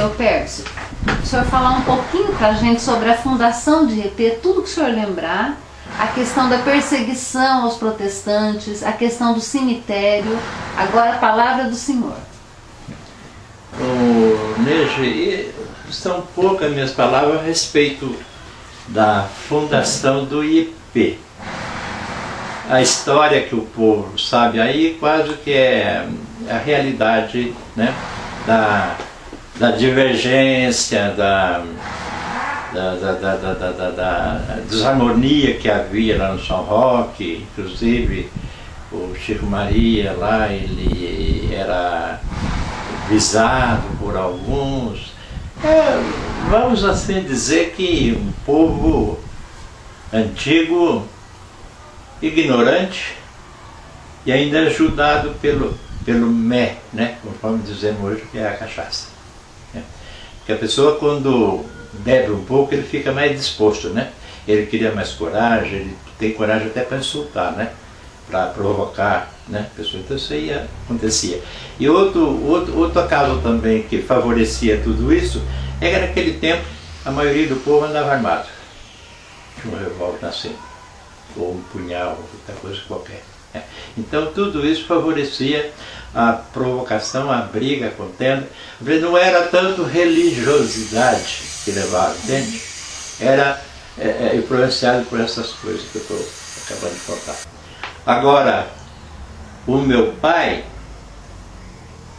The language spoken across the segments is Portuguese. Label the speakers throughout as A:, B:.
A: seu Pércio, o senhor falar um pouquinho para a gente sobre a fundação de IEP, tudo que o senhor lembrar, a questão da perseguição aos protestantes, a questão do cemitério, agora a palavra do senhor.
B: Neide, são poucas minhas palavras a respeito da fundação do IEP. A história que o povo sabe aí quase que é a realidade, né, da divergência, da desarmonia que havia lá no São Roque. Inclusive o Chico Maria lá, ele era visado por alguns. Vamos assim dizer que um povo antigo, ignorante e ainda ajudado pelo mé, né? Conforme dizemos hoje, que é a cachaça. Né? Porque a pessoa, quando bebe um pouco, ele fica mais disposto, né? Ele cria mais coragem, ele tem coragem até para insultar, né? Para provocar, né? A pessoa, então isso aí acontecia. E outro caso também que favorecia tudo isso é que naquele tempo a maioria do povo andava armado. Tinha um revólver assim, ou um punhal, ou outra coisa qualquer. Né? Então tudo isso favorecia a provocação, a briga, a contenda. Não era tanto religiosidade que levava, entende? Era influenciado por essas coisas que eu estou acabando de contar. Agora, o meu pai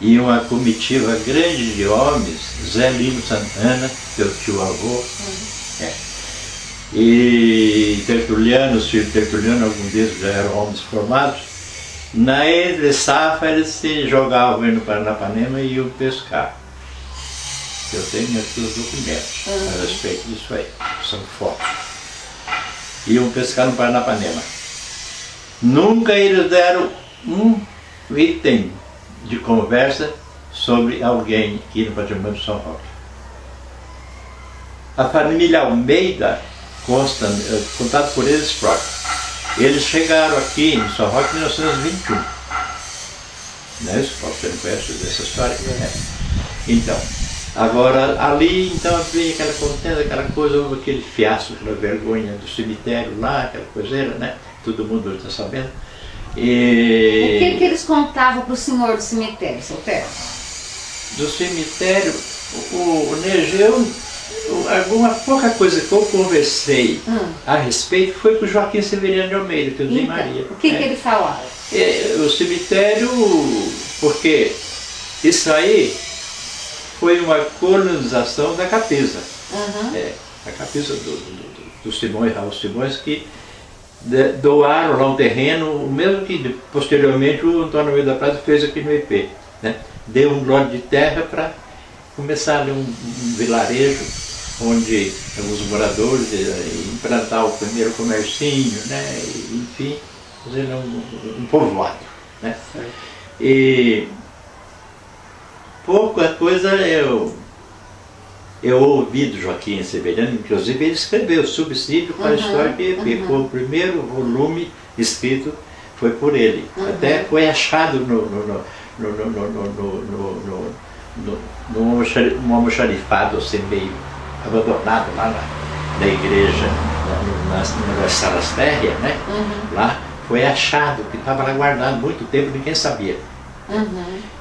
B: e uma comitiva grande de homens, Zé Lino Santana, seu tio-avô, e Tertuliano, os filhos de Tertuliano, alguns deles já eram homens formados, na entre-safra eles se jogavam no Paranapanema e iam pescar. Eu tenho aqui os documentos a respeito disso aí, são fotos. Iam pescar no Paranapanema. Nunca eles deram um item de conversa sobre alguém ir no patrimônio de São Roque. A família Almeida consta, contado por eles próprios. Eles chegaram aqui em São Roque em 1921. Não é isso? Você não conhece essa história? Então, agora ali então veio aquela contenda, aquela coisa, houve aquele fiasco, aquela vergonha do cemitério lá, aquela coiseira, né? Todo mundo está sabendo.
A: O que eles contavam para o senhor do cemitério, seu Pércio?
B: Do cemitério, o Negeu, alguma pouca coisa que eu conversei a respeito foi com o Joaquim Severiano de Almeida, que eu dei Maria.
A: O que ele falava?
B: O cemitério, porque isso aí foi uma colonização da Capesa. A Capesa dos Simões, Raul Simões, que doaram lá um terreno, o mesmo que posteriormente o Antônio Almeida da Prata fez aqui no IP. Né? Deu um lote de terra para começar ali um vilarejo onde os moradores implantar o primeiro comercinho, né? Enfim, fazer um povoado. Né? E pouca coisa eu ouvi do Joaquim Severiano, inclusive ele escreveu Subsídio para a História de IEP, foi o primeiro volume escrito, foi por ele. Até foi achado num almoxarifado assim, meio abandonado lá na igreja, nas salas térreas, né? Lá foi achado, que estava lá guardado muito tempo, ninguém sabia.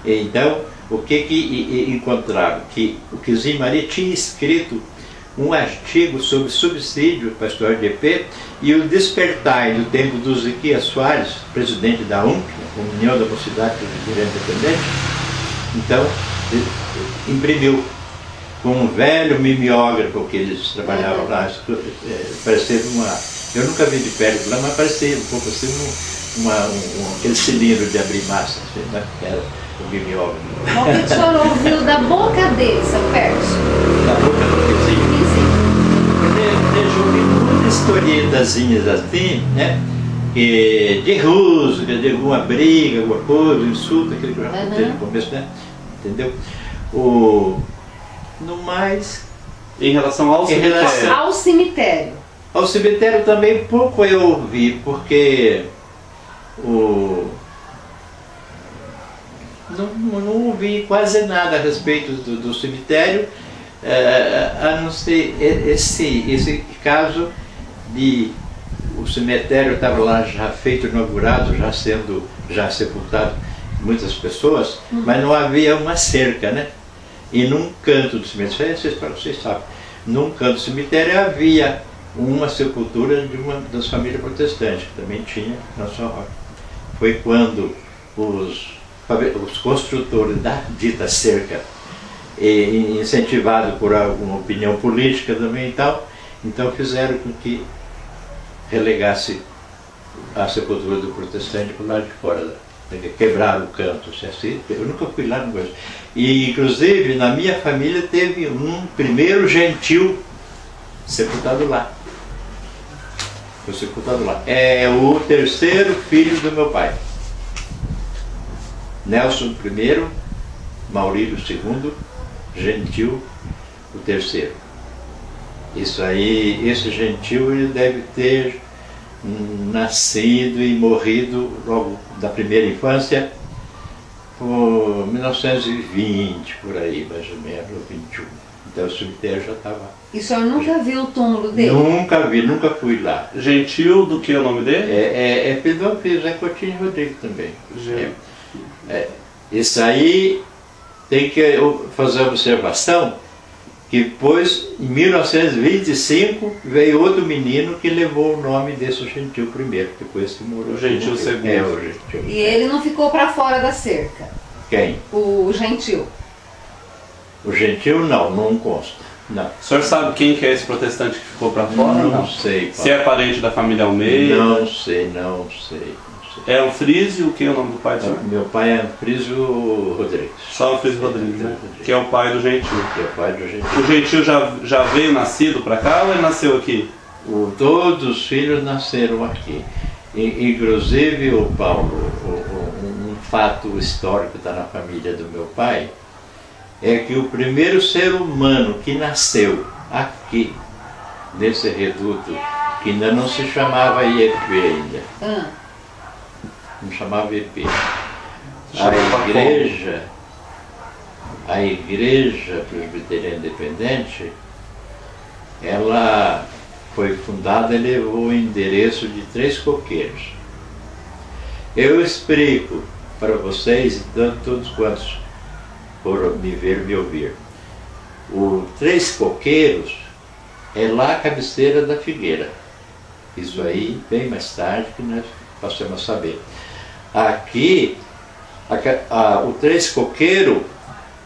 B: Então, o que encontraram? Que o Quizim Maria tinha escrito um artigo sobre subsídio para a História de IEP e o despertar do tempo do Zequias Soares, presidente da UNC, União da Mocidade Independente. Então, imprimiu com um velho mimeógrafo que eles trabalhavam lá, parecia eu nunca vi de perto lá, mas parecia um pouco assim aquele cilindro de abrir massa, assim, né? Que era o mimeógrafo.
A: O que o senhor ouviu da boca dele, seu Pércio?
B: Da boca do Quizim? Eu ouvi muitas historietazinhas assim, né? De rusga, de alguma briga, alguma coisa, um insulto, aquele que eu já contei no começo, né? Entendeu? No mais,
C: em relação ao cemitério.
A: Ao cemitério.
B: Ao cemitério também pouco eu ouvi, porque não ouvi quase nada a respeito do cemitério, a não ser esse caso de o cemitério estava lá já feito, inaugurado, já sepultado muitas pessoas, mas não havia uma cerca, né? E num canto do cemitério, vocês sabem, num canto do cemitério havia uma sepultura de uma das famílias protestantes, que também tinha na sua rocha. Foi quando os construtores da dita cerca, incentivado por alguma opinião política também e tal, então fizeram com que relegasse a sepultura do protestante para o lado de fora, quebraram o canto, assim. Eu nunca fui lá no Brasil. E inclusive na minha família teve um primeiro gentil sepultado lá. Foi sepultado lá. É o terceiro filho do meu pai. Nelson I, Maurílio II, Gentil o terceiro. Isso aí, esse Gentil ele deve ter nascido e morrido logo da primeira infância, por 1920, por aí, mais ou menos, ou 21. Então o cemitério já estava...
A: E o senhor nunca viu o túmulo dele?
B: Nunca vi, nunca fui lá.
C: Gentil, do que é o nome dele?
B: É Pedro Zé Coutinho Rodrigues também. Isso aí tem que fazer uma observação, que depois, em 1925, veio outro menino que levou o nome desse Gentil primeiro, depois que morreu.
C: O Gentil segundo.
B: O Gentil.
A: E ele não ficou para fora da cerca?
B: Quem?
A: O Gentil.
B: O Gentil não consta. Não.
C: O senhor sabe quem que é esse protestante que ficou para fora?
B: Não sei. Paulo.
C: Se é parente da família Almeida?
B: Não sei.
C: É Anfrísio, o que é o nome do pai do senhor?
B: Meu pai é Anfrísio Rodrigues.
C: Só Anfrísio Rodrigues, né? Que é o pai do Gentil.
B: Que é o pai do Gentil.
C: O Gentil já veio nascido para cá ou ele nasceu aqui?
B: Todos os filhos nasceram aqui. Inclusive, o Paulo, um fato histórico que está na família do meu pai, é que o primeiro ser humano que nasceu aqui, nesse reduto, que ainda não se chamava IEP ainda, não chamava IEP, a igreja presbiteriana independente, ela foi fundada e levou o endereço de Três Coqueiros. Eu explico para vocês, e todos quantos por me ver e me ouvir. O Três Coqueiros é lá a cabeceira da Figueira. Isso aí, bem mais tarde, que nós passamos a saber. Aqui, o Três Coqueiro,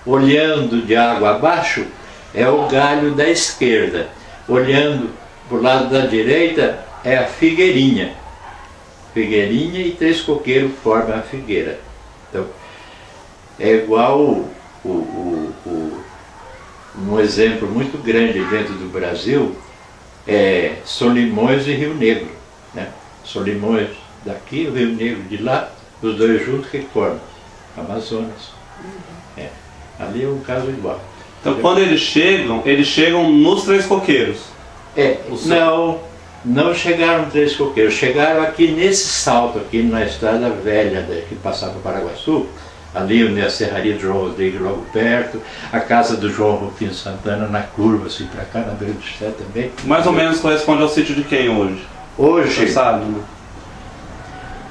B: olhando de água abaixo, é o galho da esquerda. Olhando para o lado da direita, é a Figueirinha. Figueirinha e Três Coqueiros formam a figueira. Então, é igual um exemplo muito grande dentro do Brasil é Solimões e Rio Negro, né? Solimões daqui, o Rio Negro de lá, os dois juntos que formam Amazonas. Ali é um caso igual.
C: Então quando eles chegam nos Três Coqueiros?
B: Não chegaram Três Coqueiros, chegaram aqui nesse salto, aqui na estrada velha que passava para Paraguaçu, ali onde é a Serraria do João Rodrigues logo perto, a casa do João Rufino Santana na curva, assim para cá, na beira do Sé também.
C: Mais ou menos corresponde ao sítio de quem hoje?
B: Hoje,
C: você sabe, né?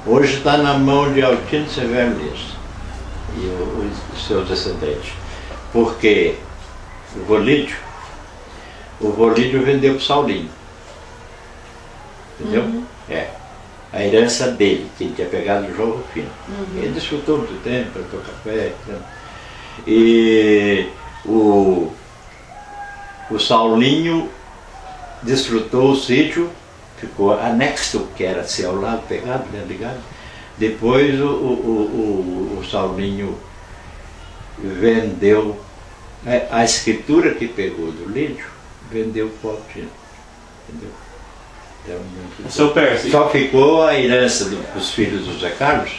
B: Hoje está na mão de Altino Severo Lins e os seus descendentes, porque o Volídio vendeu para o Saulinho, entendeu? A herança dele, que ele tinha pegado do João Rufino. Ele desfrutou muito tempo, plantou café. Né? E o Saulinho desfrutou o sítio, ficou anexo, que era assim ao lado, pegado, né, ligado. Depois o Saulinho vendeu a escritura que pegou do Lídio, vendeu para o Altino, entendeu?
C: O seu Pércio.
B: Só ficou a herança dos filhos do Zé Carlos,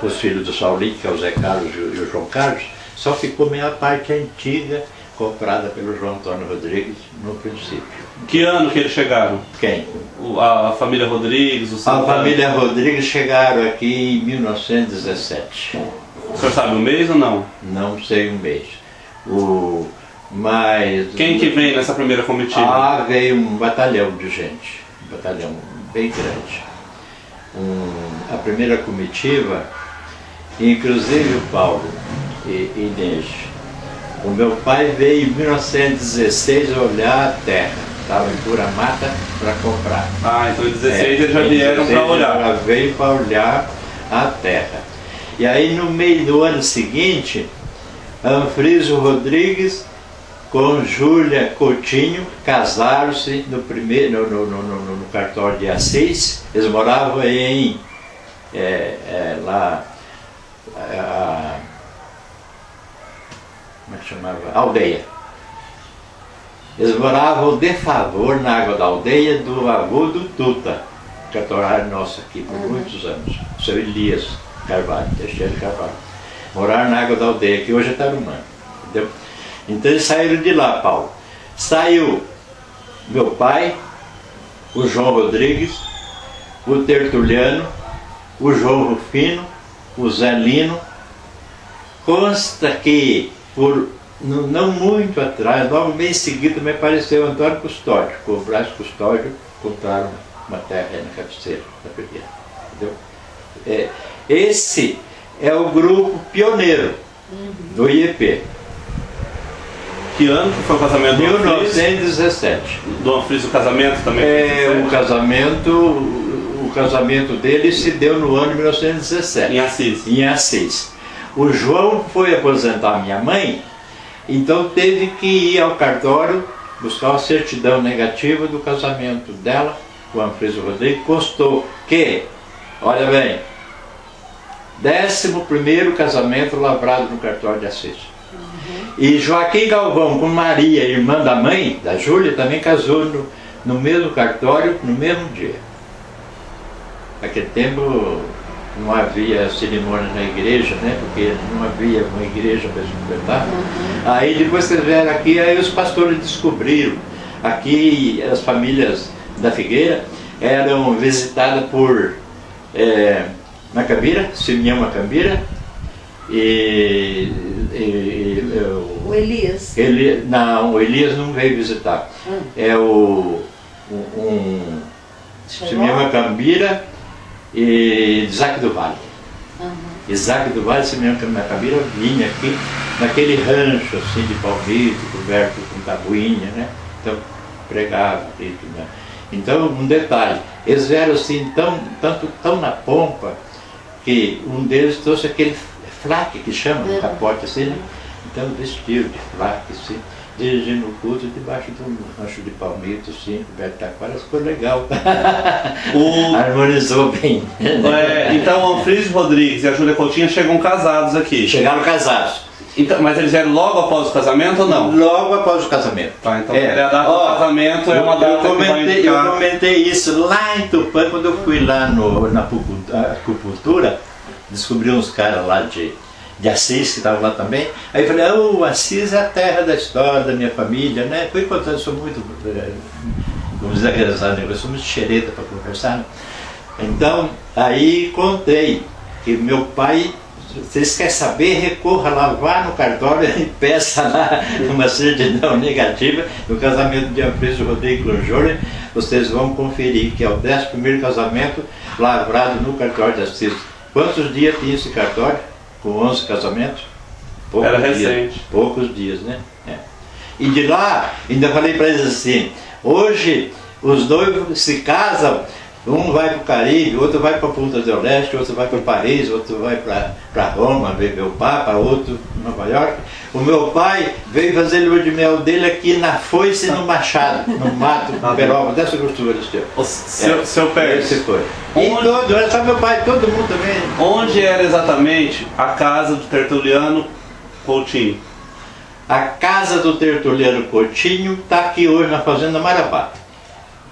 B: os filhos do Saulinho, que é o Zé Carlos e o João Carlos, só ficou meia parte antiga, comprada pelo João Antônio Rodrigues no princípio.
C: Que ano que eles chegaram?
B: Quem?
C: A família Rodrigues, o
B: A família Rodrigues chegaram aqui em 1917.
C: O senhor sabe o mês ou não?
B: Não sei um mês. Mas...
C: Quem que vem nessa primeira comitiva?
B: Veio um batalhão de gente, um batalhão bem grande. A primeira comitiva, inclusive o Paulo e Inês. O meu pai veio em 1916 olhar a terra, estava em pura mata para comprar.
C: Então em 16 eles já vieram para olhar.
B: Já veio para olhar a terra. E aí no meio do ano seguinte, Anfrísio Rodrigues com Júlia Coutinho casaram-se no cartório de Assis. Eles moravam em como é que chamava? Aldeia. Eles moravam de favor na água da aldeia do avô do Tuta, cartorário nosso aqui por muitos anos, o seu Elias Carvalho, Teixeira Carvalho. Moraram na água da aldeia, que hoje é Tarumã, entendeu? Então eles saíram de lá, Paulo. Saiu meu pai, o João Rodrigues, o Tertuliano, o João Rufino, o Zé Lino. Consta que, não muito atrás, logo meio em seguida, me apareceu Antônio Custódio. Com o Brás Custódio, compraram uma terra aí na cabeceira da Pereira. Entendeu? Esse é o grupo pioneiro do IEP.
C: Que ano que foi o casamento do Anfrísio?
B: 1917.
C: Do Anfrísio, o casamento também?
B: O casamento dele se deu no ano de 1917.
C: Em Assis.
B: Em Assis. O João foi aposentar minha mãe, então teve que ir ao cartório buscar uma certidão negativa do casamento dela com o Anfrísio Rodrigues. Constou que, olha bem, 11º casamento lavrado no cartório de Assis. E Joaquim Galvão com Maria, irmã da mãe, da Júlia, também casou no mesmo cartório, no mesmo dia. Naquele tempo não havia cerimônia na igreja, né? Porque não havia uma igreja para se completar. Aí depois que vieram aqui, aí os pastores descobriram. Aqui as famílias da Figueira eram visitadas por Macambira, Simeão Macambira,
A: o Elias.
B: Não, o Elias não veio visitar. É Simeão Macambira e Isaac do Vale. Isaac do Vale e Simeão Macambira vinha aqui naquele rancho assim de palmito, coberto com tabuinha, né? Então pregava e tudo, né? Então, um detalhe, eles vieram assim tão na pompa que um deles trouxe aquele flaque que chama, um capote assim, né? Então vestiu de flaque assim, dirigindo o culto debaixo de um rancho de palmito assim, coberto de taquara, ficou legal. Harmonizou bem.
C: Então o Anfrísio Rodrigues e a Júlia Coutinho chegam casados aqui.
B: Chegaram casados.
C: Então, mas eles vieram logo após o casamento ou não?
B: Logo após o casamento.
C: Tá, então a data do casamento é uma data que vai indicar...
B: Eu comentei isso lá em Tupã, quando eu fui lá na acupuntura, descobri uns caras lá de Assis, que estavam lá também. Aí eu falei, Assis é a terra da história da minha família, né? Fui contando, sou muito, vamos dizer, eu sou muito xereta para conversar, né? Então, aí contei que meu pai... Vocês querem saber? Recorra lá, vá no cartório e peça lá uma certidão negativa do casamento de Anfrísio Rodrigues com Júlia. Vocês vão conferir que é o 11º casamento lavrado no cartório de Assis. Quantos dias tinha esse cartório? Com 11 casamentos?
C: Era recente.
B: Poucos dias, né? E de lá, ainda falei para eles assim, hoje os noivos se casam, um vai para o Caribe, outro vai para Punta del Leste, outro vai para Paris, outro vai para Roma, ver o Papa, outro Nova York. O meu pai veio fazer lua de mel dele aqui na foice e no machado, no mato, no Peroba, dessa costura do seu.
C: Seu Pérez.
B: Esse foi. E todo, era só meu pai, todo mundo também.
C: Onde era exatamente a casa do Tertuliano Coutinho?
B: A casa do Tertuliano Coutinho está aqui hoje na Fazenda Marabá.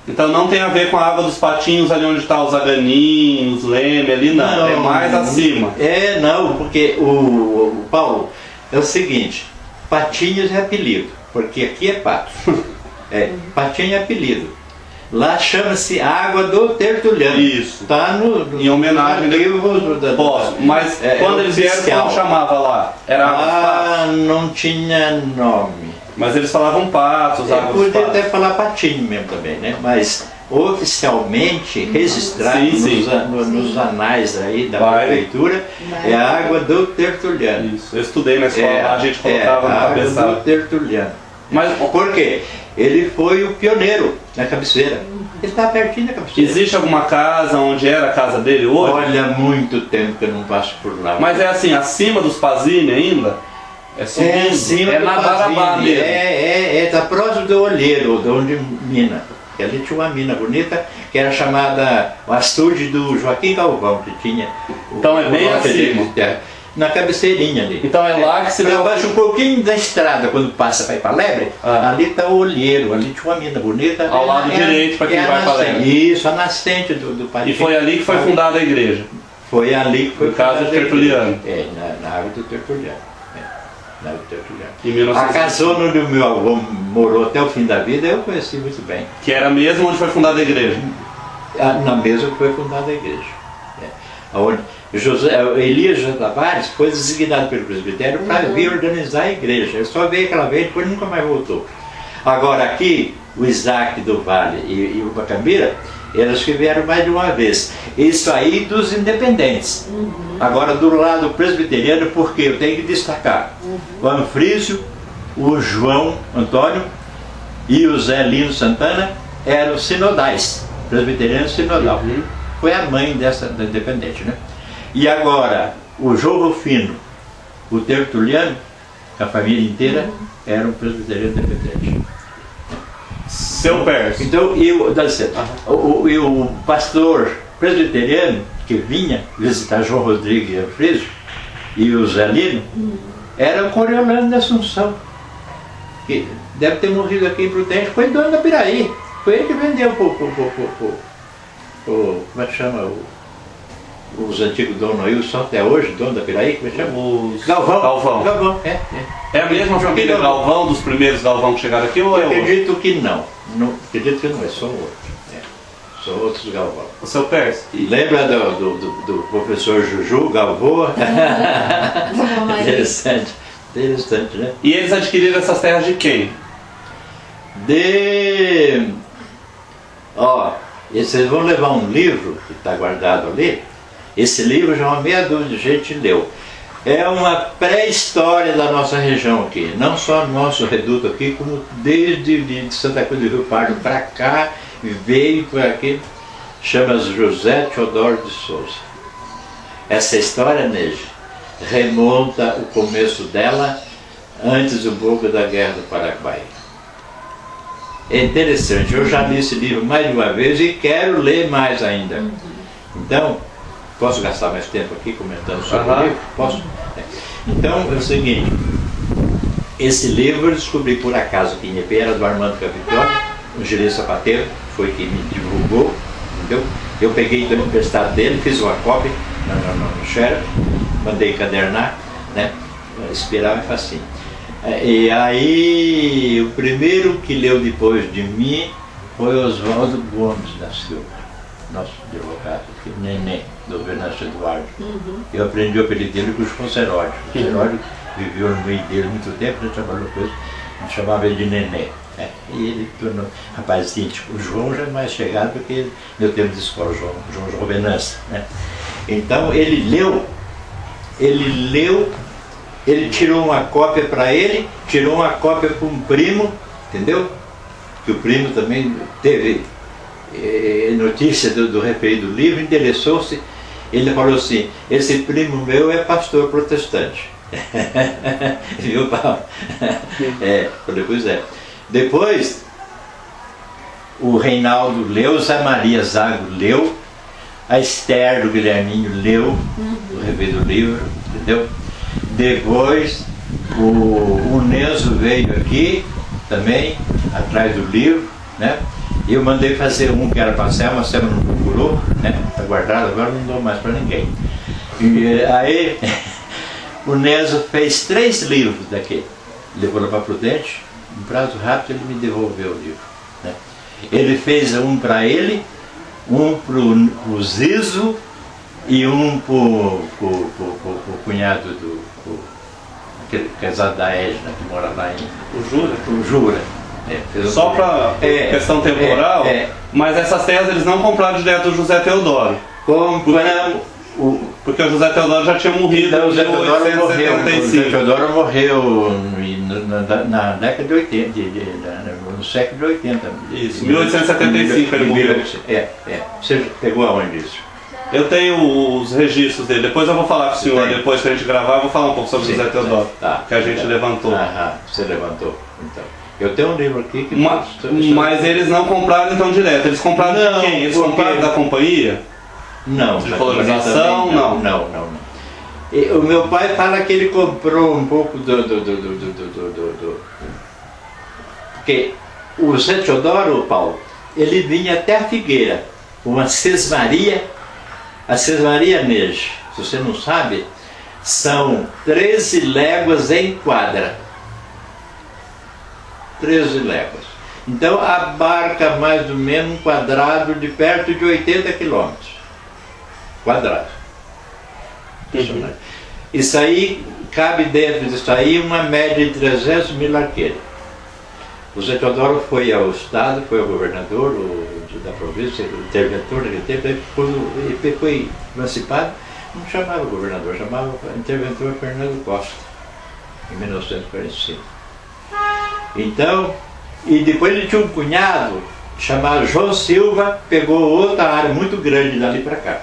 C: Então não tem a ver com a água dos patinhos ali onde está os aganinhos, leme ali, não. É mais acima.
B: Não, porque o Paulo, é o seguinte, patinhos é apelido, porque aqui é pato. Patinho é apelido. Lá chama-se Água do Tertuliano.
C: Isso.
B: Está
C: Em homenagem Posso, mas quando eles vieram, como chamava lá? Era
B: não tinha nome.
C: Mas eles falavam patos, água dos
B: podia
C: patos.
B: até falar patinho mesmo também, né? Mas oficialmente registrado nos anais aí da prefeitura é a Água do Tertuliano.
C: Isso. Eu estudei na escola lá, a gente colocava na cabeça.
B: Água do Tertuliano.
C: Mas
B: por quê? Ele foi o pioneiro na cabeceira. Ele está pertinho da cabeceira.
C: Existe alguma casa onde era a casa dele hoje?
B: Olha, muito tempo que eu não passo por lá.
C: Mas é assim, acima dos Pazini ainda? É subindo?
B: É
C: na Barabá mesmo.
B: Tá próximo do Olheiro, de onde mina. Que ali tinha uma mina bonita, que era chamada o açude do Joaquim Galvão, que tinha.
C: Então é bem acima.
B: Na cabeceirinha ali.
C: Então é lá que se
B: deu.
C: deu.
B: Abaixo um pouquinho da estrada, quando passa para ir para Lebre, ali está o Olheiro, ali tinha uma mina bonita.
C: Ao lado direito, para quem vai para Lebre.
B: Isso, a nascente do Padre.
C: E foi ali que foi fundada a igreja?
B: Foi ali que foi
C: fundada a igreja. No caso do Tertuliano.
B: Na Água do Tertuliano. Na Água do Tertuliano.
C: Em 1900.
B: A casona onde o meu avô morou até o fim da vida, eu conheci muito bem.
C: Que era mesmo onde foi fundada a igreja?
B: Na mesma que foi fundada a igreja. Onde Elias José Tavares foi designado pelo presbitério para vir organizar a igreja. Ele só veio aquela vez, depois nunca mais voltou. Agora aqui, o Isaac do Vale e o Macambira, eles que vieram mais de uma vez. Isso aí dos independentes. Agora do lado presbiteriano, porque eu tenho que destacar o Anfrísio, o João Antônio e o Zé Lino Santana eram sinodais, presbiteriano sinodal. Foi a mãe dessa da independente, né? E agora, o João Rufino, o Tertuliano, a família inteira, era um presbiteriano independente.
C: Seu Pérez.
B: Então, o pastor presbiteriano que vinha visitar João Rodrigues e Anfrísio e o Zé Lino, era o Coriolano da Assunção, que deve ter morrido aqui em Prudente, foi dono da Piraí. Foi ele que vendeu como é que chama os antigos donos aí, só até hoje, dono da Piraí, como é que chama?
C: Galvão.
B: Galvão,
C: É a mesma família Galvão, dos primeiros Galvão que chegaram aqui, ou é outro?
B: Acredito que não. Acredito que não é, só outro. São outros Galvão.
C: O seu Pérez.
B: Lembra do professor Juju Galvão? Interessante, né?
C: E eles adquiriram essas terras de quem?
B: Vocês vão levar um livro que está guardado ali. Esse livro já uma meia dúzia de gente leu. É uma pré-história da nossa região aqui. Não só no nosso reduto aqui, como desde de Santa Cruz do Rio Pardo para cá, veio por aqui. Chama-se José Teodoro de Souza. Essa história, Neide, remonta o começo dela antes um pouco da Guerra do Paraguai. É interessante, eu já li esse livro mais de uma vez e quero ler mais ainda. Então, posso gastar mais tempo aqui comentando sobre o livro? Posso? Então, é o seguinte, esse livro eu descobri por acaso aqui em Ipe, era do Armando Capitone, um gerente sapateiro, foi quem me divulgou, entendeu? Eu peguei do emprestado dele, fiz uma cópia no Xerox, mandei encadernar, né? Esperava e facinho. E aí, o primeiro que leu depois de mim foi Oswaldo Gomes da Silva, nosso advogado, Neném, do governador Eduardo. Eu aprendi o apelido dele com o João Seródio. O Seródio viveu no meio dele muito tempo, ele trabalhou com ele, a gente chamava ele de Neném. E ele tornou rapaz íntimo. O João já é mais chegado porque meu tempo de escola, João Jovenança, né? Então ele leu, ele tirou uma cópia para ele, tirou uma cópia para um primo, entendeu? Que o primo também teve notícia do referido livro, interessou-se, ele falou assim, esse primo meu é pastor protestante. Viu, Paulo? Falei, pois é. Depois, o Reinaldo leu, o Zé Maria Zago leu, a Esther do Guilherminho leu o referido livro, entendeu? Depois o Nenzo veio aqui também, atrás do livro, né? E eu mandei fazer um que era para a Selma não procurou, né? Está guardado, agora não dou mais para ninguém. E aí o Nenzo fez 3 livros daquele, levou lá para Prudente, em prazo rápido ele me devolveu o livro, né? Ele fez um para ele, um para o Zizo e um para o cunhado aquele casado da Edna, que mora lá em...
C: O Jura?
B: O Jura.
C: Só para questão temporal, mas essas terras eles não compraram direto do José Teodoro.
B: Compramos...
C: Porque o José Teodoro já tinha morrido
B: em
C: 1875.
B: O José Teodoro morreu na década de 80, no século de 80.
C: Isso, 1875 ele morreu.
B: Você pegou aonde isso?
C: Eu tenho os registros dele, depois eu vou falar com o senhor, depois que a gente gravar, eu vou falar um pouco sobre o José Teodoro, que a gente levantou.
B: Você levantou, então. Eu tenho um livro aqui que...
C: Mas eles não compraram então direto, eles compraram de quem? Eles compraram da companhia?
B: Não.
C: De colonização? Não.
B: E o meu pai fala que ele comprou um pouco porque o Zé Teodoro, Paulo, ele vinha até a Figueira, uma sesmaria, a sesmaria Neje, se você não sabe, são 13 léguas em quadra. 13 léguas. Então abarca mais ou menos um quadrado de perto de 80 quilômetros. Quadrado. Isso aí, cabe dentro disso aí uma média de 300 mil arqueiros. O Zé Teodoro foi ao Estado, foi ao governador da província, o interventor daquele tempo, quando ele foi emancipado, não chamava governador, chamava interventor Fernando Costa, em 1945. Então, e depois ele tinha um cunhado chamado João Silva, pegou outra área muito grande dali para cá.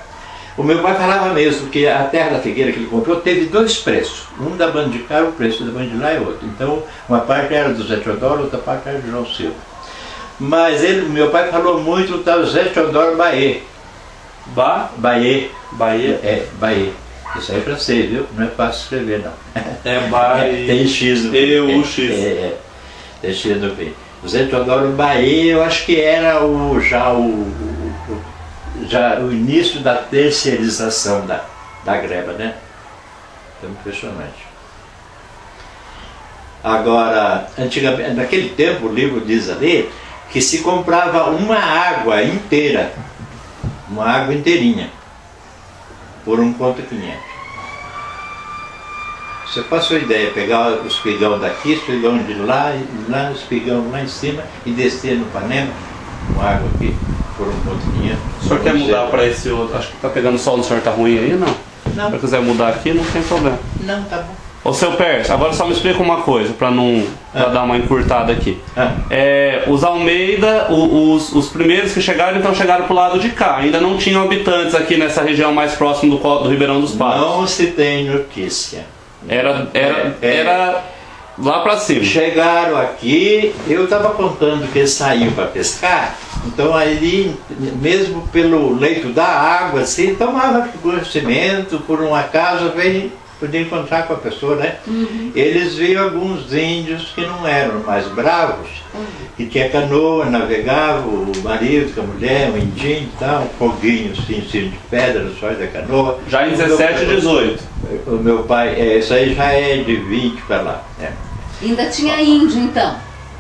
B: O meu pai falava mesmo que a terra da Figueira que ele comprou teve dois preços. Um da banda de cá, o preço da banda de lá é outro. Então, uma parte era do Zé Teodoro, outra parte era do João Silva. Mas meu pai falou muito do tal Zé Teodoro Bahia. Bahia. Bahia. Isso aí é francês, viu? Não é fácil escrever, não.
C: Bahia.
B: Tem X no
C: fim. X.
B: Tem X no fim. O Zé Teodoro Bahia, eu acho que era já o início da terceirização da greba, né? É impressionante. Agora, antigamente, naquele tempo, o livro diz ali que se comprava uma água inteira, uma água inteirinha, por $1,500. Você passou a ideia, pegar o espigão daqui, espigão de lá, espigão lá em cima e descer no Panema, com água aqui, por $1,500.
C: O senhor quer mudar para esse outro? Acho que está pegando sol no senhor, está ruim aí, não?
B: Não.
C: Se quiser mudar aqui, não tem problema.
B: Não, tá bom.
C: Ô seu Pérez, agora só me explica uma coisa, para dar uma encurtada aqui. Os Almeida, os primeiros que chegaram, então chegaram pro lado de cá. Ainda não tinham habitantes aqui nessa região mais próxima do Ribeirão dos Patos.
B: Não se tem notícia.
C: Era lá para cima.
B: Chegaram aqui, eu estava contando que eles saíam para pescar, então aí, mesmo pelo leito da água, assim, tomava conhecimento, por um acaso, podia encontrar com a pessoa, né?
A: Uhum.
B: Eles viam alguns índios que não eram mais bravos, que tinha canoa, navegavam, o marido com a mulher, um indinho e tal, um foguinho assim, em cima de pedra, no sóis da canoa.
C: Já em 17 e 18.
B: O meu pai, isso aí já é de 20 para lá. Né?
A: Ainda tinha índio, então?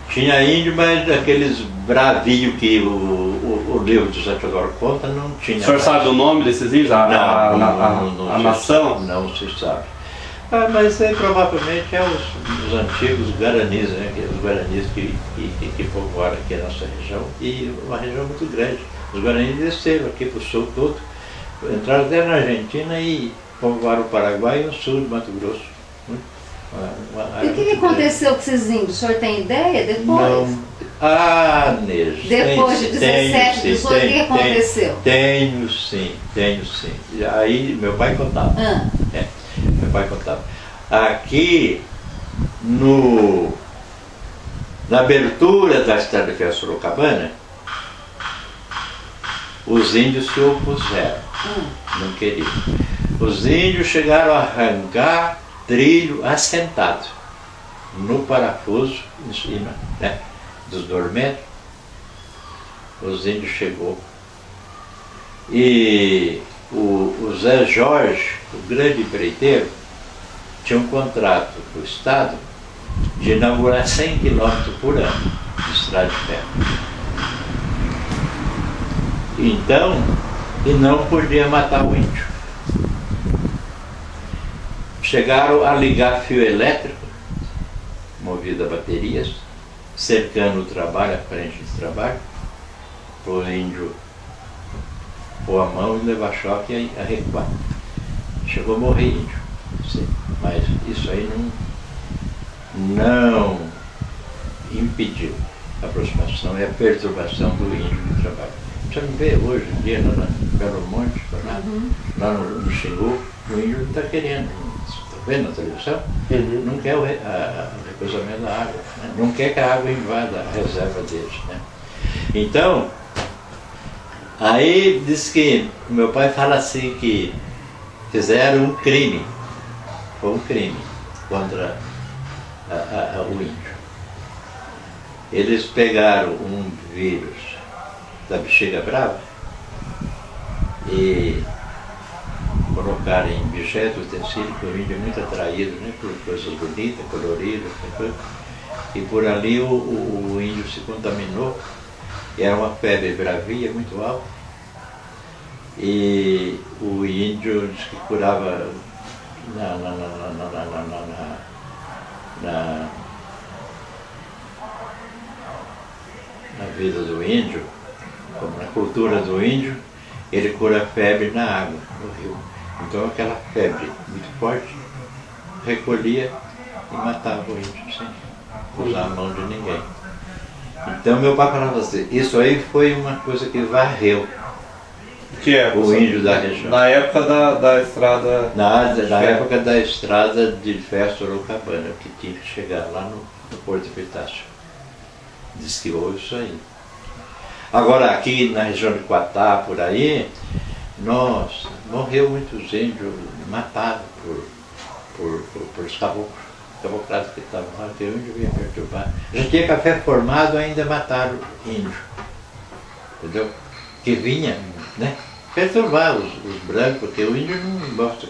B: Tinha índio, mas aqueles bravios que o livro do Zé Teodoro conta, não tinha.
C: O senhor sabe o nome desses índios? A nação?
B: Não se sabe. Mas provavelmente é os antigos Guaranis, né? Os Guaranis que povoaram aqui a nossa região, e uma região muito grande. Os Guaranis desceram aqui para o sul todo, entraram até na Argentina e povoaram o Paraguai e o sul de Mato Grosso.
A: E o que aconteceu com esses índios? O senhor tem ideia depois?
B: Não. Nejo.
A: Depois de 17, 18, o que aconteceu?
B: Tenho sim. E aí meu pai contava. Meu pai contava. Aqui na abertura da estrada de ferro Sorocabana, os índios se opuseram. Não queriam. Os índios chegaram a arrancar trilho assentado no parafuso em cima, né, dos dormentos. Os índios chegou e o Zé Jorge, o grande empreiteiro, tinha um contrato do Estado de inaugurar 100 km por ano de estrada de ferro. Então, e não podia matar o índio. Chegaram a ligar fio elétrico, movido a baterias, cercando o trabalho, a frente do trabalho, para o índio pôr a mão e levar choque e a recuar. Chegou a morrer índio, sim, mas isso aí não impediu a aproximação e a perturbação do índio no trabalho. Você não vê hoje em dia, lá no Belo Monte, lá no Xingu, o índio não está querendo, está vendo na televisão? Não quer o recrutamento da água, né? Não quer que a água invada a reserva deles, né? Então, aí diz que meu pai fala assim que fizeram um crime, foi um crime contra o índio. Eles pegaram um vírus da bexiga brava e colocaram em objeto, utensílio, que o índio é muito atraído, né, por coisas bonitas, coloridas, e por ali o índio se contaminou. Era uma febre bravia muito alta e o índio diz que curava na vida do índio, como na cultura do índio, ele cura a febre na água, no rio. Então aquela febre muito forte recolhia e matava o índio sem usar a mão de ninguém. Então meu pai falava assim, isso aí foi uma coisa que varreu o índio da região.
C: Na época da estrada...
B: Na época da estrada de Fé Sorocabana, que tinha que chegar lá no Porto de Epitácio. Diz que houve isso aí. Agora aqui na região de Quatá, por aí, nossa, morreu muitos índios matados por os caboclados que estavam lá, que o índio vinha perturbar. Já tinha café formado, ainda mataram índio, entendeu? Que vinha, né, perturbar os brancos, porque o índio não gosta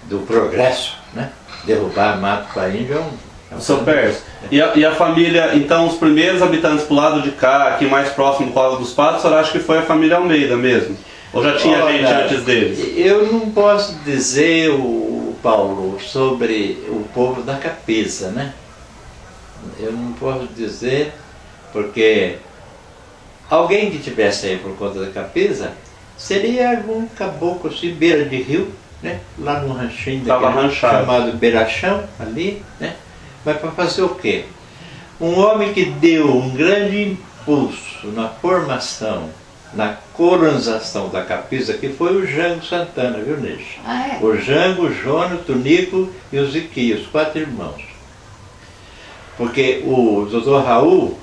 B: do progresso, né? Derrubar mato para índio é um
C: Seu Pérez, e a família, então os primeiros habitantes pro lado de cá, aqui mais próximo do Córrego dos Patos, o senhor acha que foi a família Almeida mesmo? Ou já tinha gente antes deles?
B: Eu não posso dizer, Paulo, sobre o povo da Capesa, né? Eu não posso dizer, porque alguém que tivesse aí por conta da Capesa seria algum caboclo assim, beira de rio, né? Lá num ranchinho chamado Beirachão, ali, né? Mas para fazer o quê? Um homem que deu um grande impulso na formação, na colonização da Capesa, que foi o Jango Santana, viu, Neixa?
A: Ah, é?
B: O Jango, o Jono, o Tunico e o Ziqui, os 4 irmãos. Porque o doutor Raul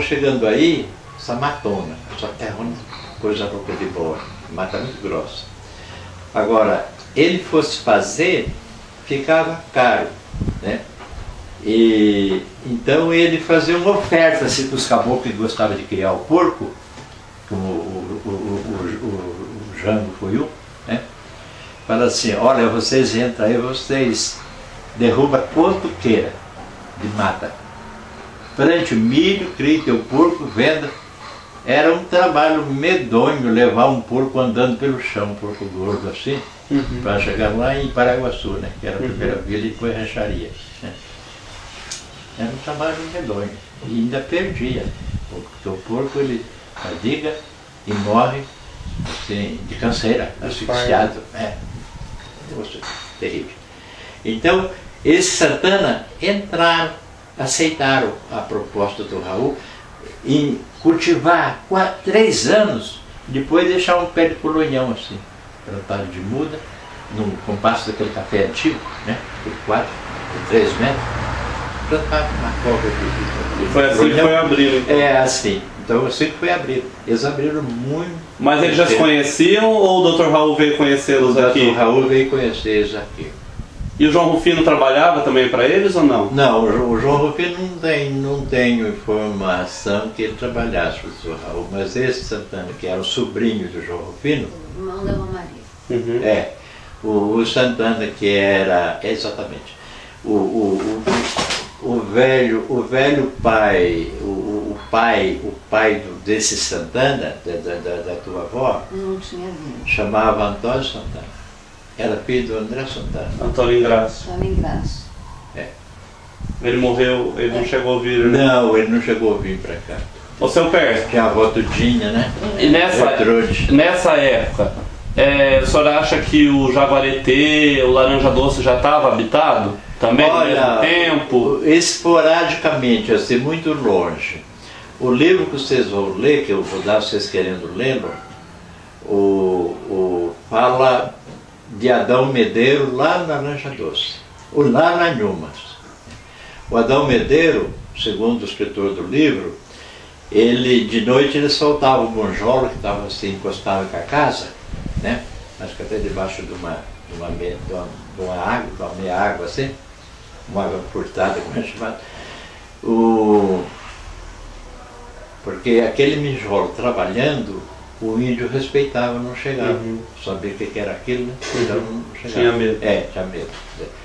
B: chegando aí, essa matona, essa terrona, coisa roupa de boa, mata muito grossa. Agora, ele fosse fazer, ficava caro, né? E então ele fazia uma oferta assim, para os caboclos que gostavam de criar o porco, como o Jango foi um, né? Fala assim, olha, vocês entram aí, vocês derrubam quanto queira de mata. Plante o milho, crie teu porco, venda. Era um trabalho medonho levar um porco andando pelo chão, um porco gordo assim, para chegar lá em Paraguaçu, né? Que era a primeira vila e depois rancharia, né? Era um trabalho medonho. E ainda perdia, porque o porco ele fadiga e morre assim, de canseira, asfixiado. Terrível. Então, esses Santana entraram, aceitaram a proposta do Raul em cultivar 3 anos, depois deixar um pé de colonhão assim, plantado de muda, num compasso daquele café antigo, né? Por 3 metros, plantado uma cobra de
C: foi assim que foi abrindo.
B: É assim. Então assim que foi abrido. Eles abriram muito.
C: Mas eles já se conheciam ou o Dr. Raul veio conhecê-los aqui?
B: O Dr. Raul veio conhecer eles aqui.
C: E o João Rufino trabalhava também para eles ou não?
B: Não, o João Rufino não tenho informação que ele trabalhasse com o Dr. Raul, mas esse Santana, que era o sobrinho do João Rufino,
A: Irmão da Romaria.
B: O Santana que era, exatamente, o velho pai, o pai desse Santana, da tua avó,
A: Não tinha vindo.
B: chamava Antônio Santana. Era filho do André Santana.
C: Antônio Ingrasso.
A: Antônio Ingrasso.
C: Ele morreu, ele não chegou a vir, né?
B: Não, ele não chegou a vir para cá.
C: Ô, seu Pércio,
B: Tinha a avó Tudinha, né?
C: e
B: Gertrude.
C: nessa época, o senhor acha que o Jaguareté, o Laranja Doce já estava habitado também ao mesmo tempo?
B: Esporadicamente, assim, muito longe. O livro que vocês vão ler, que eu vou dar vocês querendo lê-lo, fala de Adão Medeiro lá na Laranja Doce, ou lá na Nhumas. O Adão Medeiro, segundo o escritor do livro, ele, de noite ele soltava o monjolo que estava assim encostado com a casa, né? Acho que até debaixo de uma água, de uma meia água assim, uma água furtada, como é chamado. Porque aquele monjolo trabalhando, o índio respeitava, não chegava. Sabia o que era aquilo, né? Então não chegava.
C: Tinha medo.
B: Tinha medo.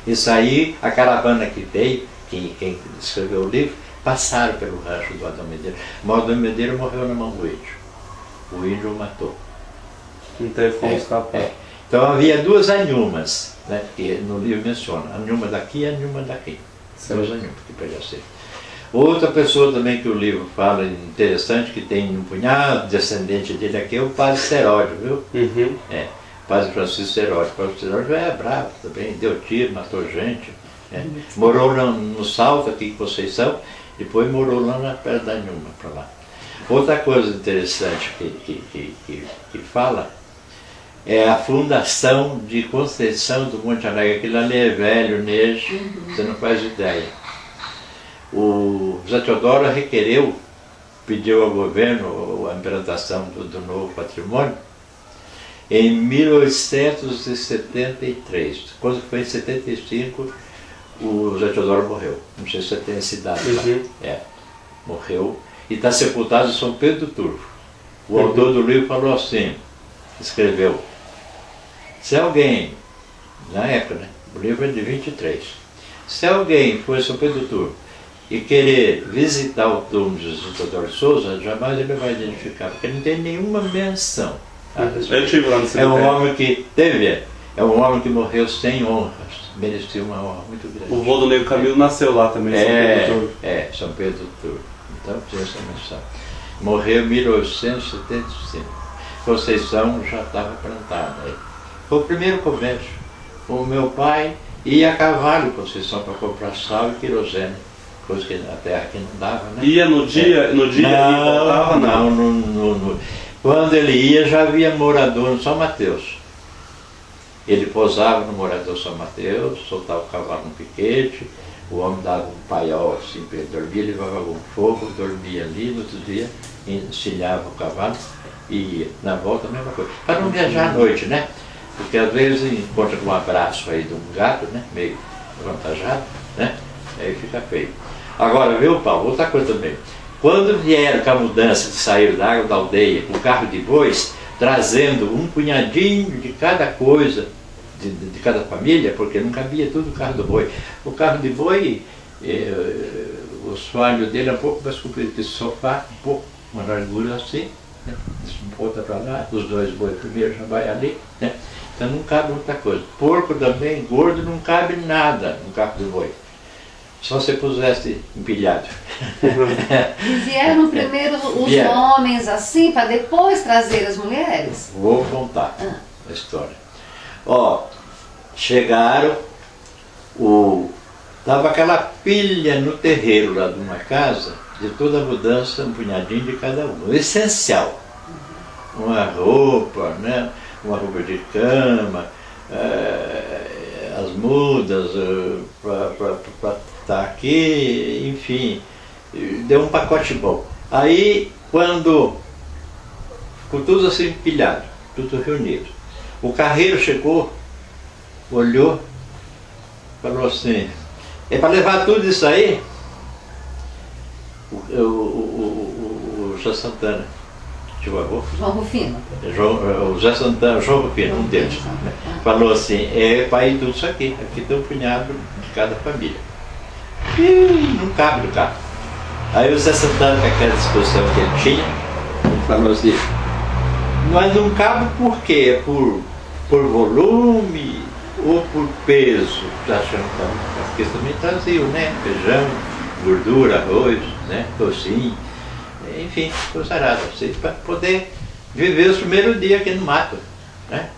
B: Isso aí, a caravana que veio, quem escreveu o livro, passaram pelo rancho do Adão Medeiro. O Adão Medeiro morreu na mão do índio. O índio o matou.
C: Não teve como escapar.
B: Então havia duas Anhumas, né, que no livro menciona. A Anhuma daqui e a Anhuma daqui. Duas Anhumas que podia ser. Outra pessoa também que o livro fala, interessante, que tem um punhado descendente dele aqui, é o padre Seródio, viu? Padre Francisco Seródio. O padre Seródio é bravo também, deu tiro, matou gente. Morou no Salto, aqui em Conceição, depois morou lá perto da Numa, para lá. Outra coisa interessante que fala é a fundação de Conceição do Monte Alegre. Aquilo ali é velho, nejo, você não faz ideia. O José Teodoro requereu, pediu ao governo a implantação do novo patrimônio em 1873. Quando foi em 75, o José Teodoro morreu. Não sei se você tem esse dado lá. Morreu e está sepultado em São Pedro do Turvo. O autor do livro falou assim, escreveu: se alguém, na época, né, o livro é de 23, se alguém for em São Pedro do Turvo e querer visitar o túmulo de José Teodoro de Souza, jamais ele vai identificar, porque não tem nenhuma menção.
C: Eu tive lá no cemitério.
B: É um homem que teve, é um homem que morreu sem honras, merecia uma honra muito grande.
C: O vô do Negro Camilo nasceu lá também, São Pedro do Turvo.
B: São Pedro do Turvo. Então tinha essa menção. Morreu em 1875. Conceição já estava plantada aí. Foi o primeiro comércio. O meu pai ia a cavalo em Conceição para comprar sal e querosene, coisa que na terra que não dava, né?
C: Ia no dia
B: não,
C: e voltava, não?
B: Quando ele ia, já havia morador no São Mateus. Ele posava no morador São Mateus, soltava o cavalo no piquete, o homem dava um paiol assim para ele dormir, levava algum fogo, dormia ali, no outro dia encilhava o cavalo e ia. Na volta a mesma coisa. Para não viajar à noite, né? Porque às vezes encontra com um abraço aí de um gato, né? Meio avantajado, né? Aí fica feio. Agora, viu, Paulo, outra coisa também. Quando vieram com a mudança de sair da água da aldeia com carro de bois, trazendo um punhadinho de cada coisa, de cada família, porque não cabia tudo no carro do boi. O carro de boi, o soalho dele é um pouco mais comprido que esse sofá, um pouco, uma largura assim, né? Volta para lá, os dois bois primeiro já vai ali, né? Então não cabe muita coisa. Porco também, gordo, não cabe nada no carro do boi. Só se pusesse empilhado.
A: E vieram primeiro os homens assim, para depois trazer as mulheres?
B: Vou contar a história. Chegaram, estava aquela pilha no terreiro lá de uma casa, de toda a mudança, um punhadinho de cada um. O essencial. Uma roupa, né? Uma roupa de cama, as mudas para estar aqui, enfim, deu um pacote bom. Aí, quando ficou tudo assim empilhado, tudo reunido, o carreiro chegou, olhou, falou assim, é para levar tudo isso aí? O José Santana, tio avô?
A: João Rufino.
B: O José Santana, João Rufino, um deles, né? Falou assim, é para ir tudo isso aqui tem um punhado de cada família. E não cabe no carro. Aí o Zé Santana, com aquela discussão que ele tinha, ele falou assim, nós não cabe por quê? É por volume ou por peso? Porque eles também traziam, né? Feijão, gordura, arroz, né? Tocinho, enfim, coisa arada, assim, para poder viver os primeiros dias aqui no mato, né?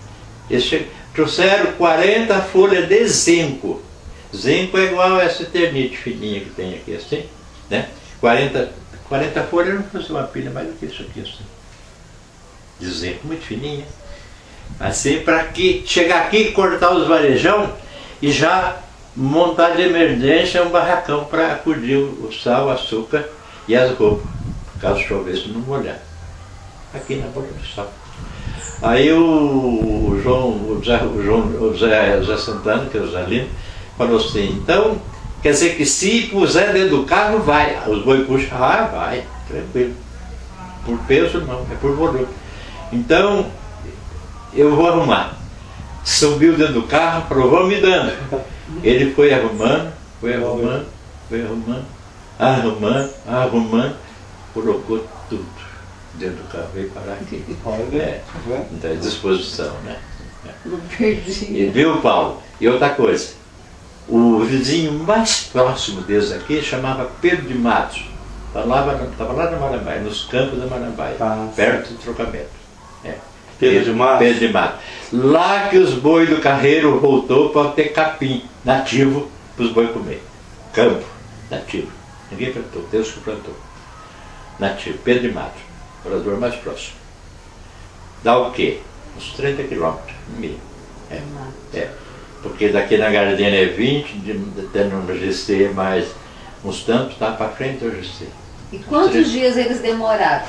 B: Eles trouxeram 40 folhas de zinco. Zinco é igual a essa eternite fininha que tem aqui, assim, né? 40 folhas não fosse uma pilha mais do que isso aqui, assim. De zinco muito fininha. Assim, para chegar aqui e cortar os varejão e já montar de emergência um barracão para acudir o sal, o açúcar e as roupas, caso chovesse não molhar. Aqui na boca do sal. Aí o Zé Santana, que é o Zé Lino, falou assim, então, quer dizer que se puser dentro do carro, vai. Os boi puxam, vai, tranquilo. Por peso não, é por volume. Então, eu vou arrumar. Subiu dentro do carro, falou, vamos me dando. Ele foi arrumando, colocou tudo dentro do carro, veio parar aqui. Então, disposição, né?
A: Não perdi.
B: E viu, Paulo? E outra coisa, o vizinho mais próximo deles aqui chamava Pedro de Matos. Estava lá na Marambaia, nos campos da Marambaia, perto do trocamento.
C: Pedro de Matos?
B: Pedro de Matos. Lá que os bois do carreiro voltou para ter capim nativo para os bois comer. Campo nativo. Ninguém plantou, Deus que plantou. Nativo, Pedro de Matos, morador mais próximo. Dá o quê? Uns 30 quilômetros, no mínimo. Porque daqui na Gardena é 20, até no GC é mais uns tantos, tá para frente o GC.
A: E quantos dias eles demoraram?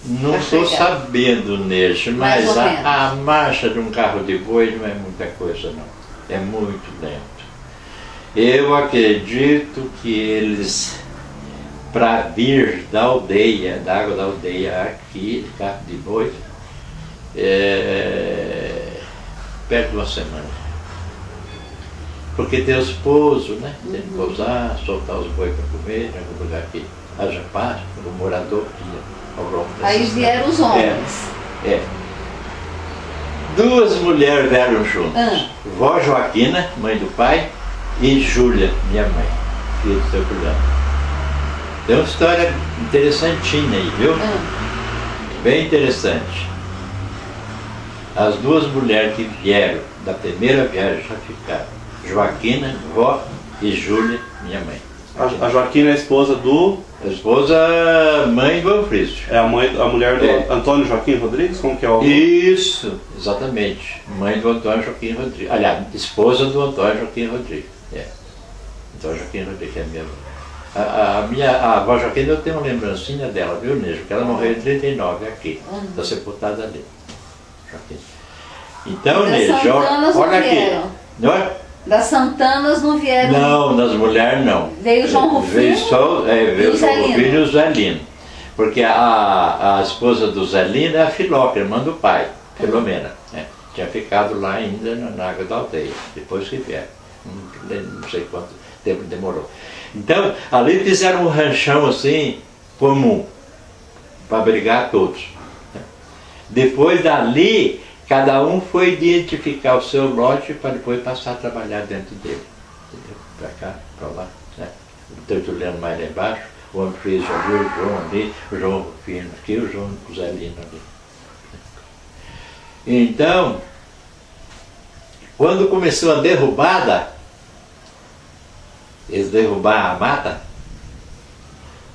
B: Não estou sabendo neste, mas a marcha de um carro de boi não é muita coisa não. É muito lento. Eu acredito que eles, para vir da aldeia, da água da aldeia aqui, de carro de boi, perto de uma semana. Porque tem os pousos, né? Tem que pousar, soltar os boi para comer, em algum lugar que haja pasto, o morador ia ao longo dessa
A: Aí vieram os homens.
B: Duas mulheres vieram juntas. Vó Joaquina, mãe do pai, e Júlia, minha mãe, filha do seu Juliano. Tem uma história interessantinha aí, viu? Bem interessante. As duas mulheres que vieram da primeira viagem já ficaram. Joaquina, vó, e Júlia, minha mãe.
C: A Joaquina é a esposa do...
B: A esposa, mãe do Eufrício.
C: É a mulher do Antônio Joaquim Rodrigues? Como que é o...
B: Isso, exatamente. Mãe do Antônio Joaquim Rodrigues. Aliás, esposa do Antônio Joaquim Rodrigues. Antônio Joaquim Rodrigues, que é a minha avó. A avó Joaquina, eu tenho uma lembrancinha dela, viu, Nejo? Porque ela morreu em 39 aqui. Está sepultada ali. Joaquim. Então, Nejo, olha aqui. Não é?
A: Das Santanas não vieram?
B: Não, das mulheres não.
A: Veio o João Rufino?
B: Veio só, veio o João Rufino e o Zé Lino. Porque a esposa do Zé Lino é a Filó, irmã do pai, Filomena. Tinha ficado lá ainda na água da aldeia, depois que vieram. Não sei quanto tempo demorou. Então, ali fizeram um ranchão assim, comum, para abrigar todos. Depois dali, cada um foi identificar o seu lote para depois passar a trabalhar dentro dele. Entendeu? Para cá, para lá. Né? O Tertuliano mais lá embaixo, o Anfrísio ali, o João ali, o João Rufino aqui, o João Zé Lino ali. Então, quando começou a derrubada, eles derrubaram a mata,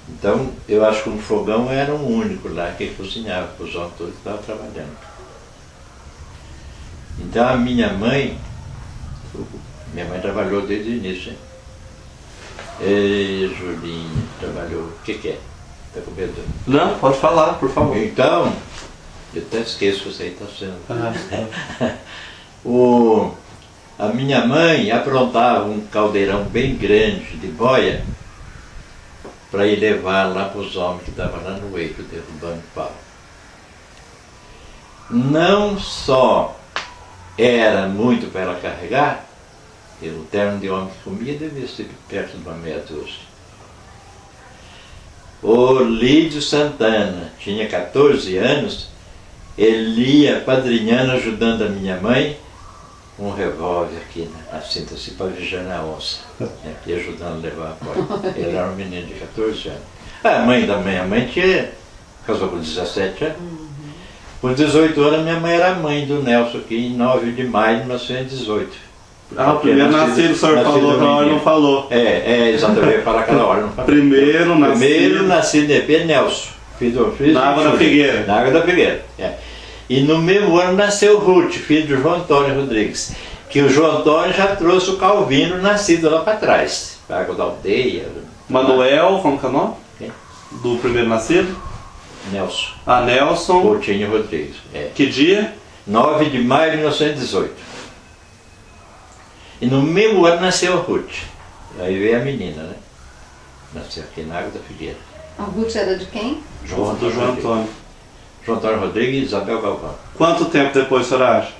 B: então eu acho que um fogão era um único lá que cozinhava para os homens todos que estavam trabalhando. Então a minha mãe trabalhou desde o início, hein? Ei, Julinha, trabalhou, o que é? Está com medo?
C: Não, pode falar, por favor.
B: Então, eu até esqueço que você aí está sendo. A minha mãe aprontava um caldeirão bem grande de boia para ir levar lá para os homens que estavam lá no eito derrubando pau. Não só era muito para ela carregar, o terno de homem que comia devia ser perto de uma meia dúzia. O Lídio Santana tinha 14 anos, ele ia padrinhando, ajudando a minha mãe, um revólver aqui na cinta, assim, para vigiar na onça, né, e ajudando a levar a porta. Ele era um menino de 14 anos. A mãe da minha mãe casou com 17 anos. Com 18 anos, minha mãe era mãe do Nelson, aqui em 9 de maio de 1918.
C: O primeiro nascido, o senhor falou aquela hora, não falou.
B: Exatamente, eu ia falar aquela hora, não falei.
C: Primeiro
B: nascido de Nelson, filho
C: na Água da Figueira.
B: Na Água da Figueira, E no mesmo ano nasceu Ruth, filho do João Antônio Rodrigues, que o João Antônio já trouxe o Calvino nascido lá para trás, para a Água da Aldeia.
C: Manuel, como que é o nome? Do primeiro nascido?
B: Nelson.
C: Nelson.
B: Coutinho Rodrigues.
C: Que dia?
B: 9 de maio de 1918. E no mesmo ano nasceu a Ruth. Aí veio a menina, né? Nasceu aqui na Água da Figueira.
A: A Ruth era de quem?
C: Do João Antônio.
B: João Antônio Rodrigues e Isabel Galvão.
C: Quanto tempo depois, o senhor acha?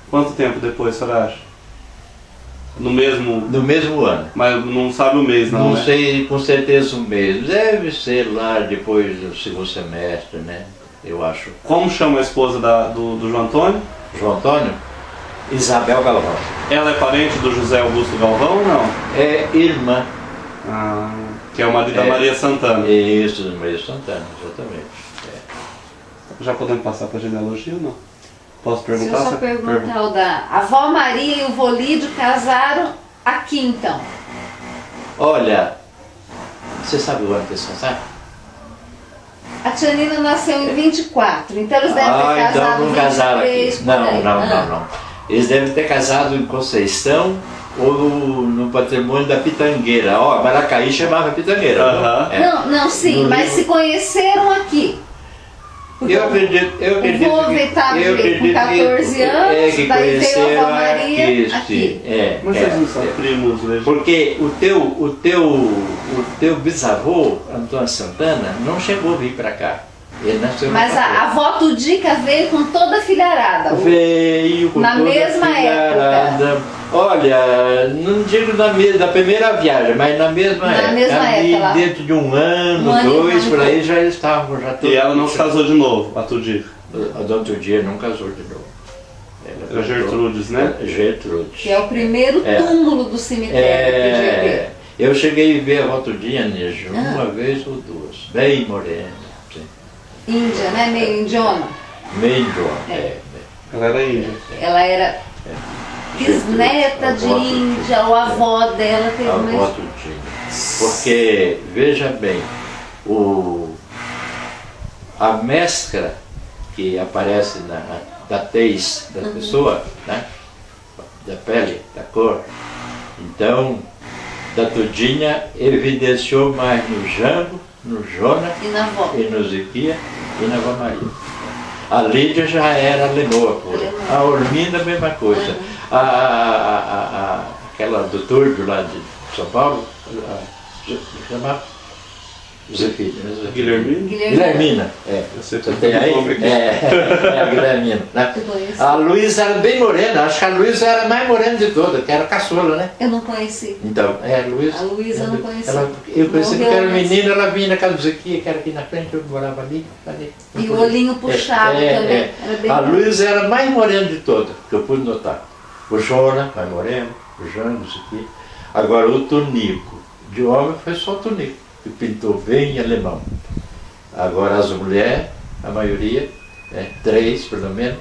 C: Quanto tempo depois, o senhor acha? No mesmo
B: ano.
C: Mas não sabe o mês, não,
B: Não
C: né?
B: sei com certeza o mês. Deve ser lá depois do segundo semestre, né? Eu acho.
C: Como chama a esposa do João Antônio?
B: João Antônio? Isabel Galvão.
C: Ela é parente do José Augusto Galvão ou não?
B: É irmã.
C: Que é o marido da Maria Santana.
B: Isso, da Maria Santana, exatamente.
C: Já podemos passar para a genealogia ou não? Posso
A: Se eu
C: perguntar?
A: só perguntar o da avó Maria e o vô Lídio casaram aqui então.
B: Olha, você sabe o ano que eles casaram?
A: A tia Nina nasceu em 24, então eles devem ter casado
B: então não casaram aqui.
A: 23 por aí.
B: Não. Eles devem ter casado em Conceição ou no patrimônio da Pitangueira. Maracaí chamava Pitangueira.
A: Não, sim, mas se conheceram aqui.
B: Eu acredito
A: o vô estava com 14 anos,
B: que
A: daí veio a avó Maria
B: aqui.
C: Mas vocês não são primos, veja.
B: Porque o teu bisavô, Antônio Santana, não chegou a vir para cá. Ele nasceu.
A: Mas a avó Tudica veio com toda a filharada.
B: Veio com
A: na
B: toda
A: mesma
B: a filharada.
A: época.
B: Olha, não digo da primeira viagem, mas na mesma época. Dentro de um ano, dois, por aí já estavam.
C: E ela não se casou de novo, a Tudica?
B: A dona Tudica não casou de novo.
C: Era Gertrudes, né?
B: Gertrudes.
A: Que é o primeiro túmulo do cemitério.
B: Eu cheguei a ver a avó Tudinha uma vez ou duas. Bem morena.
A: Índia, né? Meio indiana.
B: Meio indiana,
C: Ela era índia.
A: Ela era bisneta de índia, ou a avó dela teve
B: a avó Tudinha. Porque, veja bem, a mescla que aparece da tez da pessoa, né? Da pele, da cor, então, da Tudinha evidenciou mais no Jango, no Jona, e no Ziquia e na Avó Maria. A Lídia já era lemoa pura. A Orminda, a mesma coisa. Aquela do Túrbio lá de São Paulo, chamava Guilhermina.
C: Você
B: tem aí? A Guilhermina. A Luísa era bem morena, acho que a Luísa era a mais morena de todas, que era caçula, né?
A: Eu não conheci.
B: Então, a Luísa.
A: A Luísa eu não conheci.
B: Eu conheci porque era menina, ela vinha na casa do Zequia, que era aqui na frente, eu morava ali.
A: E o olhinho puxado também.
B: A Luísa era a mais morena de todas, que eu pude notar. O Jona, mais moreno, o Jango, isso aqui. Agora o Tonico, de homem foi só o Tonico, que pintou bem em alemão. Agora as mulheres, a maioria, 3 pelo menos,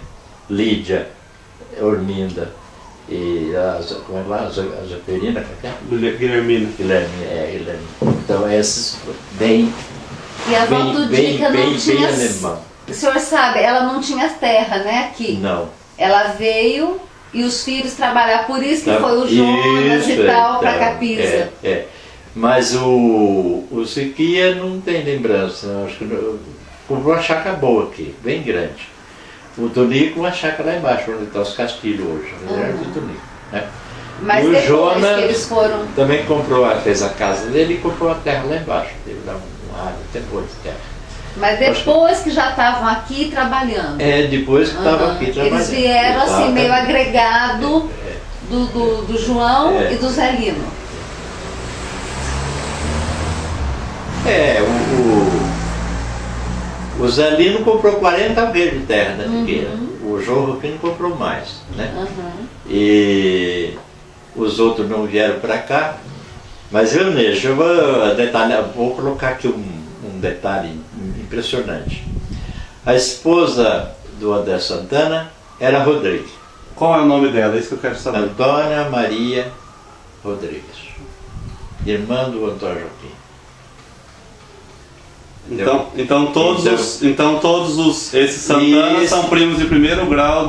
B: Lídia, Orminda e a Zeferina,
C: Guilhermina.
B: Guilhermina. Então esses bem
A: e a avó Tudica não tinha
B: alemão.
A: O senhor sabe, ela não tinha terra, né, aqui?
B: Não.
A: Ela veio e os filhos trabalharam, por isso que foi o Jonas e tal, para Capisa.
B: Mas o Ziquia não tem lembrança, acho que comprou uma chácara boa aqui, bem grande. O Tonico, uma chácara lá embaixo, onde está os castilhos hoje, era do Tonico, né?
A: Mas
B: e o
A: depois
B: Jonas
A: que eles foram...
B: também fez a casa dele e comprou a terra lá embaixo, teve lá uma área, até boa de terra.
A: Mas depois que já estavam aqui trabalhando.
B: Depois que estavam aqui trabalhando.
A: Eles vieram assim, meio agregado do João e do Zé Lino.
B: O Zelino comprou 40 alqueires de terra da Figueira. O João Rufino comprou mais, né? E os outros não vieram para cá. Mas eu vou detalhar, vou colocar aqui um detalhe impressionante. A esposa do André Santana era Rodrigues.
C: Qual é o nome dela? É isso que eu quero saber.
B: Antônia Maria Rodrigues, irmã do Antônio Joaquim.
C: Então todos esses Santana são primos de primeiro grau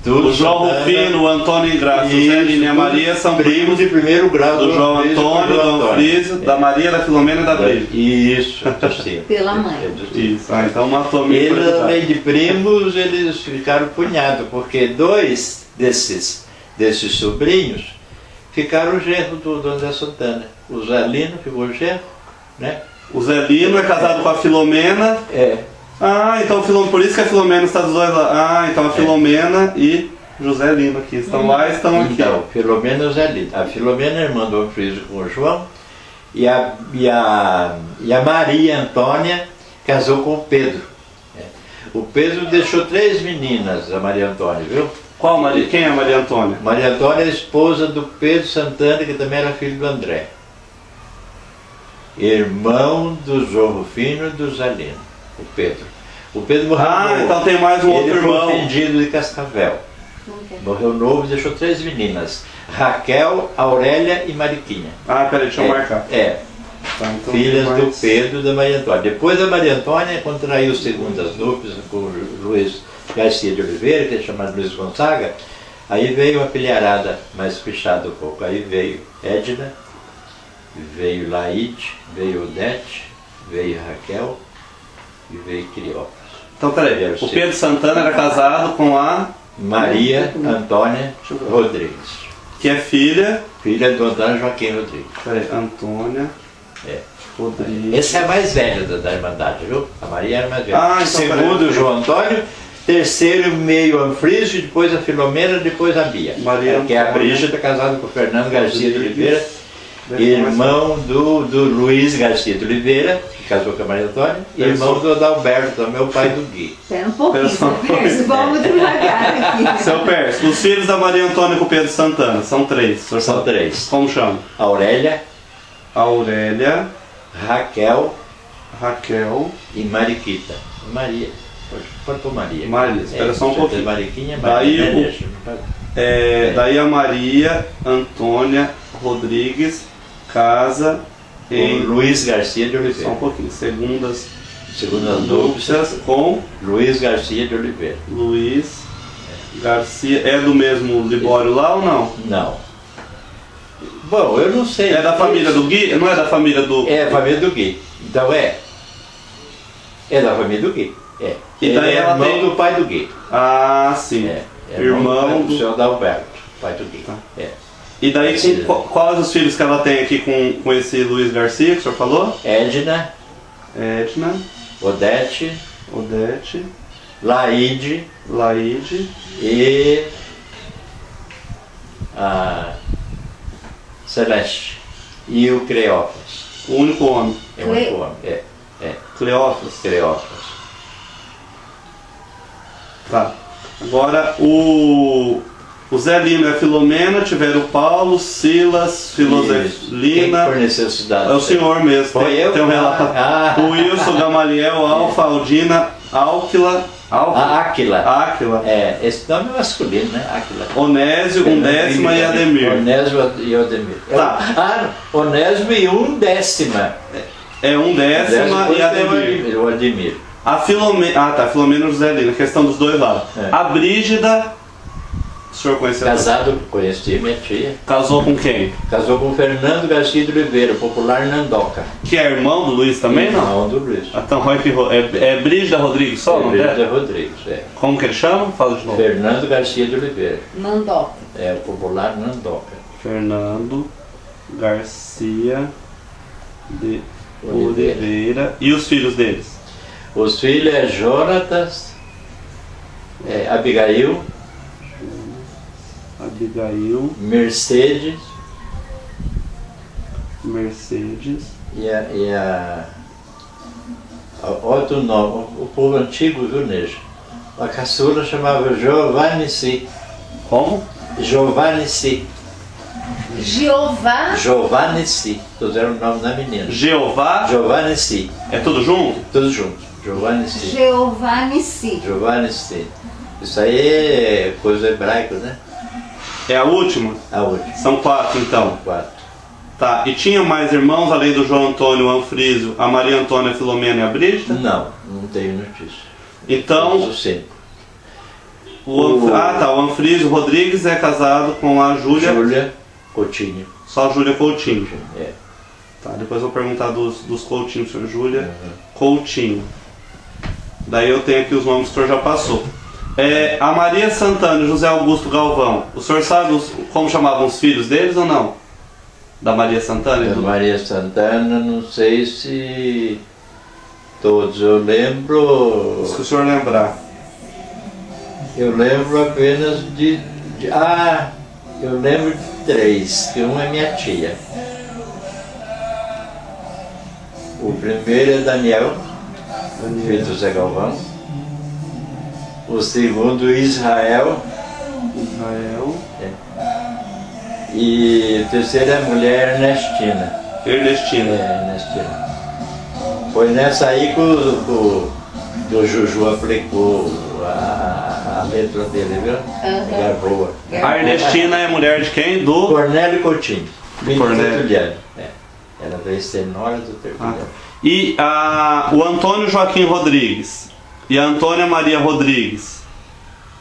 C: do João Rufino, o Antônio Ingrácio, o Zé e a Maria são primos
B: de primeiro grau
C: do João Antônio, do Anfrísio, da Maria, da Filomena e da Brígida.
B: Isso, sim.
A: Pela mãe.
C: Isso. Então matou a minha
B: Eles, além de primos, eles ficaram cunhados, porque dois desses sobrinhos ficaram genro do André Santana. O Zelino ficou genro, né?
C: O Zelino é casado com a Filomena. Ah, então por isso que a Filomena está dos dois lá. Ah, então a Filomena e José Lino aqui estão lá e estão aqui.
B: Então, Filomena e José Lino. A Filomena é irmã do Anfrísio com o João e a Maria Antônia casou com o Pedro. O Pedro deixou 3 meninas, a Maria Antônia, viu?
C: Qual Maria? Quem é a Maria Antônia?
B: Maria Antônia é a esposa do Pedro Santana, que também era filho do André. Irmão do João Rufino e do Zelino. O Pedro morreu novo.
C: Então tem mais um outro irmão.
B: Ele foi vendido de Cascavel. Morreu novo e deixou 3 meninas. Raquel, Aurélia e Mariquinha.
C: Peraí, deixa eu marcar. Então
B: filhas do Pedro e da Maria Antônia. Depois da Maria Antônia contraiu segundas núpcias com o Luiz Garcia de Oliveira, que é chamado Luiz Gonzaga. Aí veio uma filharada mais fechada um pouco. Aí veio Edna, veio Laide, veio Odete, veio Raquel e veio Criópolis.
C: Então peraí, o Pedro Santana era casado com a
B: Maria Antônia Rodrigues,
C: que é filha
B: do Antônio Joaquim Rodrigues.
C: Peraí, Antônia Rodrigues.
B: Essa é a mais velha da Irmandade, viu? A Maria era a mais velha.
C: Então,
B: segundo o João Antônio, terceiro meio Anfrísio, depois a Filomena, depois a Bia.
C: Maria
B: que é a Brígida, casada com o Fernando Garcia de Oliveira, irmão do Luiz Garcia de Oliveira, que casou com a Maria Antônia, e irmão do Adalberto, meu pai do Gui.
A: Espera um pouquinho, seu Pércio, vamos devagar aqui.
C: Seu Pércio, os filhos da Maria Antônia com o Pedro Santana, são 3.
B: São 3.
C: Como chama?
B: Aurélia, Raquel e Mariquita. Maria. Pode pôr Maria.
C: Espera só um pouquinho.
B: Mariquinha,
C: daí a Maria Antônia Rodrigues casa em
B: Luiz Garcia de Oliveira.
C: Só um pouquinho. Segundas
B: núpcias
C: com
B: Luiz Garcia de Oliveira.
C: Luiz Garcia. É do mesmo Libório lá ou não?
B: Não. Bom, eu não sei.
C: É da família do Gui? Não é da família do...
B: É a família do Gui. Então é da família do Gui.
C: E daí ela
B: irmão
C: tem...
B: do pai do Gui.
C: Ah, sim.
B: Irmão do senhor Adalberto, pai do Gui.
C: E daí, quais os filhos que ela tem aqui com esse Luiz Garcia que o senhor falou?
B: Edna, Odete, Laide e a Celeste e o Creópolis.
C: O único homem.
B: É o único homem,
C: Cleófas. Tá. Agora o Zé Lino e a Filomena tiveram o Paulo, Silas, Filosofina.
B: Quem forneceu a cidade?
C: É o senhor mesmo.
B: Foi eu?
C: Tem um relato. O Wilson, Gamaliel, Alfa, Aldina, Áquila.
B: Áquila. Esse nome é masculino, né? Áquila.
C: Onésio, Undécima e Ademir.
B: Onésio e Ademir.
C: Tá.
B: Onésimo e Undécima.
C: Undécima e Ademir.
B: O Ademir.
C: A Filomena. A Filomena e o José Lino, questão dos dois lados. A Brígida. O senhor conheceu?
B: Casado, conheci minha tia.
C: Casou com quem?
B: Casou com Fernando Garcia de Oliveira, popular Nandoca.
C: Que é irmão do Luiz também, não?
B: Irmão do Luiz.
C: Então, é Brígida Rodrigues só, não é?
B: Brígida Rodrigues,
C: Como que ele chama? Fala de novo.
B: Fernando Garcia de Oliveira.
A: Nandoca.
B: É, o popular Nandoca.
C: Fernando Garcia de Oliveira. E os filhos deles?
B: Os filhos é Jonatas, Abigail,
C: Mercedes,
B: outro nome, o povo antigo, viu, Neja? A caçula chamava Giovannici.
C: Como?
B: Giovannici.
A: Jeová.
B: Giovannici. Todos eram o nome da menina.
C: Jeová.
B: Giovannici.
C: É tudo junto?
B: Todos juntos. Giovannici.
A: Jeová Nissi.
B: Giovannici. Isso aí é coisa hebraica, né?
C: É a última?
B: A última.
C: São 4 então.
B: 4.
C: Tá, e tinha mais irmãos além do João Antônio, o Anfrísio, a Maria Antônia, a Filomena e a Brígida?
B: Não tenho notícia.
C: Então,
B: Os 5.
C: o Anfrísio Rodrigues é casado com a
B: Júlia Coutinho.
C: Só Júlia Coutinho.
B: É.
C: Tá, depois eu vou perguntar dos Coutinho, senhor Júlia Coutinho. Daí eu tenho aqui os nomes que o senhor já passou. A Maria Santana e José Augusto Galvão, o senhor sabe como chamavam os filhos deles ou não? Da Maria Santana?
B: Da Maria Santana, não sei se todos eu lembro.
C: Se o senhor lembrar.
B: Eu lembro apenas eu lembro de 3, que uma é minha tia. O primeiro é Daniel, filho do Zé Galvão. O segundo, Israel. E o terceiro é a mulher Ernestina. Ernestina. Foi nessa aí que o Juju aplicou a letra dele, viu? Gravou.
C: A Ernestina é mulher de quem? Do
B: Cornélio Coutinho.
C: Cornélio.
B: Ela veio ser nora do Tertuliano.
C: E o Antônio Joaquim Rodrigues e a Antônia Maria Rodrigues,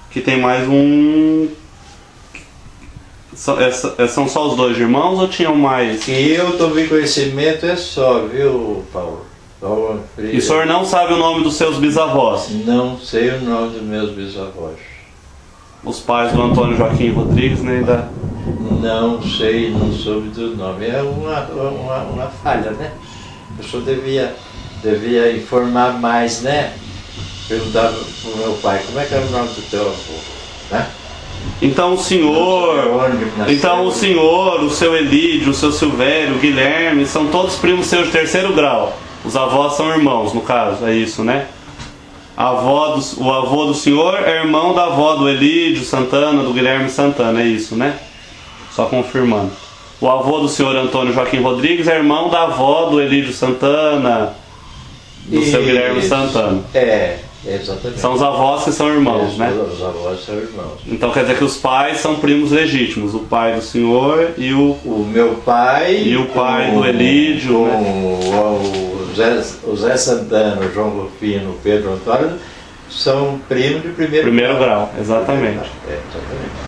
C: que tem mais um. São só os 2 irmãos ou tinham mais?
B: Que eu tomei conhecimento é só, viu, Paulo?
C: E o senhor não sabe o nome dos seus bisavós?
B: Não sei o nome dos meus bisavós.
C: Os pais do Antônio Joaquim Rodrigues, nem da...
B: Não sei, não soube do nome. É uma falha, né? A pessoa devia informar mais, né? Perguntava pro meu pai, como é que era o nome do teu avô, né?
C: Então o senhor, o seu Elídio, o seu Silvério, o Guilherme, são todos primos seus de 3º grau. Os avós são irmãos, no caso, é isso, né? O avô do senhor é irmão da avó do Elídio Santana, do Guilherme Santana, é isso, né? Só confirmando. O avô do senhor Antônio Joaquim Rodrigues é irmão da avó do Elídio Santana, do seu Guilherme Santana.
B: Exatamente.
C: São os avós que são irmãos, né?
B: Os avós são irmãos.
C: Então quer dizer que os pais são primos legítimos, o pai do senhor e o
B: meu pai
C: e o pai do Elídio,
B: o Zé Santana, o João Rufino, o Pedro Antônio são primos de primeiro grau.
C: Exatamente.
B: Exatamente.